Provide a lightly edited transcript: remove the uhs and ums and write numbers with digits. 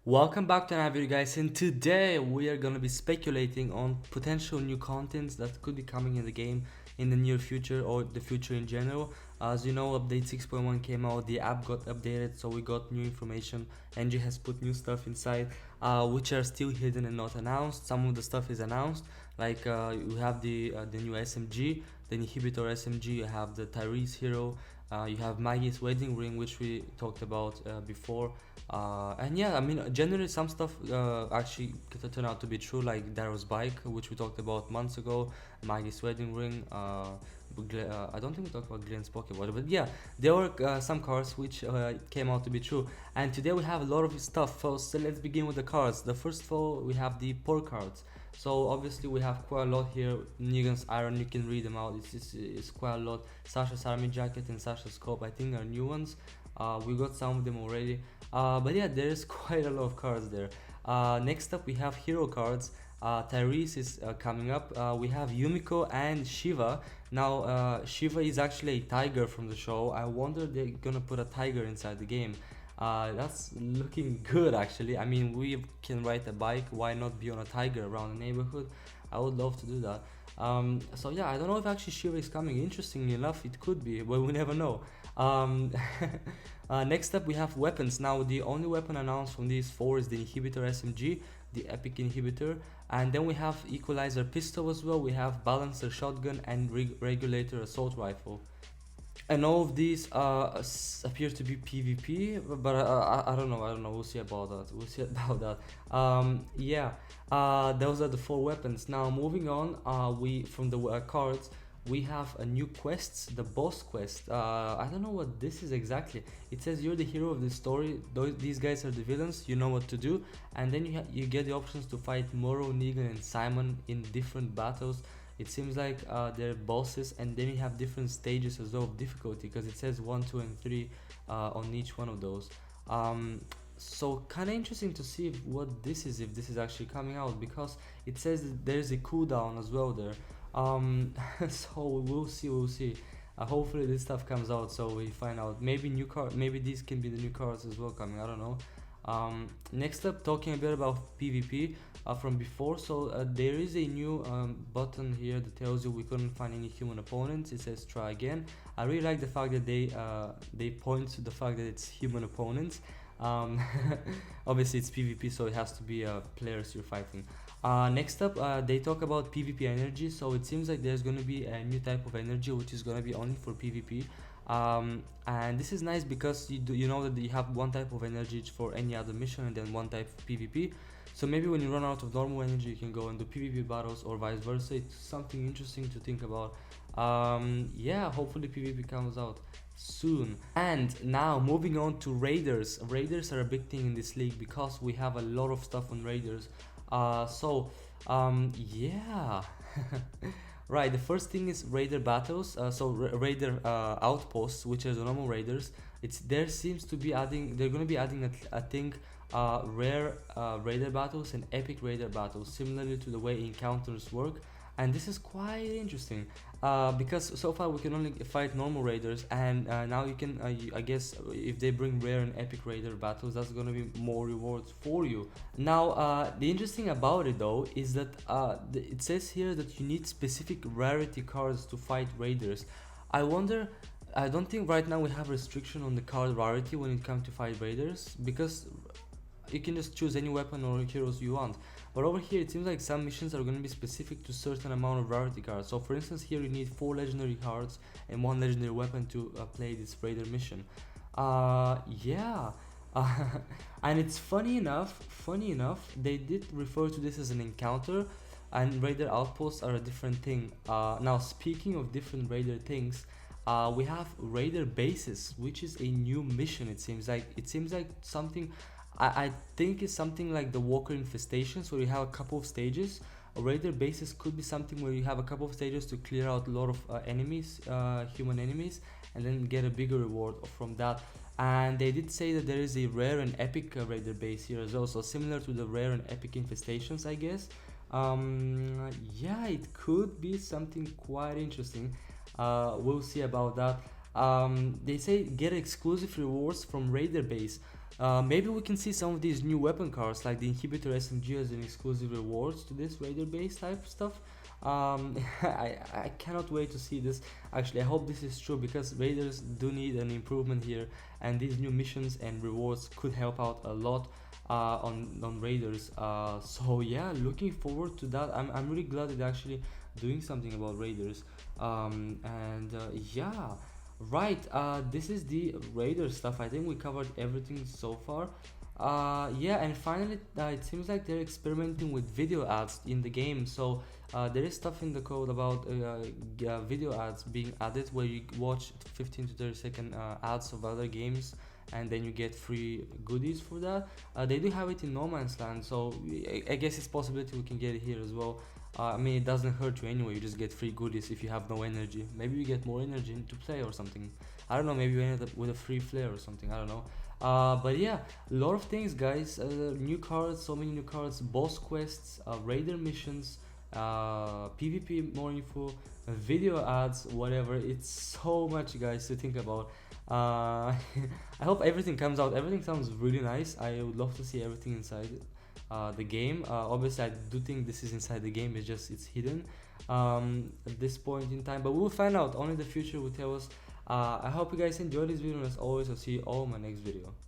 Welcome back to another video, guys, and today we are gonna be speculating on potential new contents that could be coming in the game in the near future or the future in general. As you know, update 6.1 came out, the app got updated, so we got new information. NG has put new stuff inside, which are still hidden and not announced. Some of the stuff is announced, like you have the new SMG, the inhibitor SMG, you have the Tyrese hero, you have Maggie's wedding ring, which we talked about before. And yeah, I mean, generally some stuff actually could turn out to be true, like Daryl's bike, which we talked about months ago, Maggie's wedding ring. I don't think we talked about Glenn's Pokeball, but yeah, there were some cards which came out to be true. And today we have a lot of stuff. So let's begin with the cards. The first of all, we have the poor cards. So obviously we have quite a lot here. Negan's Iron, you can read them out. It's quite a lot. Sasha's Army Jacket and Sasha's Scope, I think, are new ones. We got some of them already. But yeah, there's quite a lot of cards there. Next up, we have hero cards. Tyrese is coming up. We have Yumiko and Shiva. Now, Shiva is actually a tiger from the show. I wonder they're gonna put a tiger inside the game. That's looking good, actually. I mean, we can ride a bike. Why not be on a tiger around the neighborhood? I would love to do that. So yeah, I don't know if actually Shiva is coming. Interestingly enough, it could be, but we never know. Um, Next up, we have weapons. Now, the only weapon announced from these four is the inhibitor SMG, the epic inhibitor, and then we have equalizer pistol as well. We have balancer shotgun and regulator assault rifle. And all of these appear to be PvP, but I don't know. I don't know. We'll see about that. We'll see about that. Yeah, those are the four weapons. Now moving on, we from the cards we have a new quests, the boss quest. I don't know what this is exactly. It says you're the hero of the story. These guys are the villains. You know what to do, and then you get the options to fight Moro, Negan, and Simon in different battles. It seems like they're bosses, and then you have different stages as well of difficulty, because it says 1, 2, and 3 on each one of those. So kind of interesting to see what this is, if this is actually coming out, because it says that there's a cooldown as well there. So we'll see. Hopefully this stuff comes out, so we find out. Maybe new card, maybe these can be the new cards as well coming. I don't know. Next up, talking a bit about PvP from before. So there is a new button here that tells you we couldn't find any human opponents. It says try again. I really like the fact that they point to the fact that it's human opponents. Um, Obviously it's PvP, so it has to be players you're fighting. Next up, they talk about PvP energy. So it seems like there's going to be a new type of energy which is going to be only for PvP. And this is nice because you know that you have one type of energy for any other mission and then one type of PvP. So maybe when you run out of normal energy, you can go and do PvP battles, or vice versa. It's something interesting to think about. Yeah, hopefully PvP comes out soon. And now moving on to raiders. Raiders are a big thing in this league because we have a lot of stuff on raiders. Yeah. Right, the first thing is raider battles. Raider outposts, which are the normal raiders. There seems to be adding. They're going to be adding a thing, rare raider battles and epic raider battles, similarly to the way encounters work. And this is quite interesting, because so far we can only fight normal raiders, and now you can. I guess if they bring rare and epic raider battles, that's gonna be more rewards for you. Now, the interesting about it though is that it says here that you need specific rarity cards to fight raiders. I wonder. I don't think right now we have restriction on the card rarity when it comes to fight raiders, because you can just choose any weapon or heroes you want. But over here it seems like some missions are going to be specific to certain amount of rarity cards. So for instance, here you need 4 legendary cards and 1 legendary weapon to play this raider mission. Yeah. And it's funny enough, they did refer to this as an encounter, and raider outposts are a different thing. Now speaking of different raider things, we have raider bases, which is a new mission. It seems like something. I think it's something like the Walker infestations, where you have a couple of stages. A raider bases could be something where you have a couple of stages to clear out a lot of enemies, human enemies, and then get a bigger reward from that. And they did say that there is a rare and epic raider base here as well, so similar to the rare and epic infestations, I guess. Yeah, it could be something quite interesting. We'll see about that. They say get exclusive rewards from raider base. Maybe we can see some of these new weapon cards like the inhibitor SMG as an exclusive rewards to this raider base type stuff. I cannot wait to see this. Actually, I hope this is true because raiders do need an improvement here, and these new missions and rewards could help out a lot on raiders. So yeah, looking forward to that. I'm really glad that they're actually doing something about raiders. And yeah, right. This is the raider stuff. I think we covered everything so far. Yeah, and finally, it seems like they're experimenting with video ads in the game. So there is stuff in the code about video ads being added where you watch 15 to 30-second ads of other games, and then you get free goodies for that. They do have it in No Man's Land, so I guess it's possibility we can get it here as well. I mean, it doesn't hurt you anyway. You just get free goodies if you have no energy. Maybe you get more energy to play or something. I don't know. Maybe you end up with a free flare or something. I don't know. But yeah, a lot of things, guys. New cards, so many new cards, boss quests, raider missions, PvP more info, video ads, whatever. It's so much, guys, to think about. I hope everything comes out. Everything sounds really nice. I would love to see everything inside the game. Obviously, I do think this is inside the game. It's just it's hidden at this point in time. But we'll find out. Only the future will tell us. I hope you guys enjoyed this video, and as always, I'll see you all in my next video.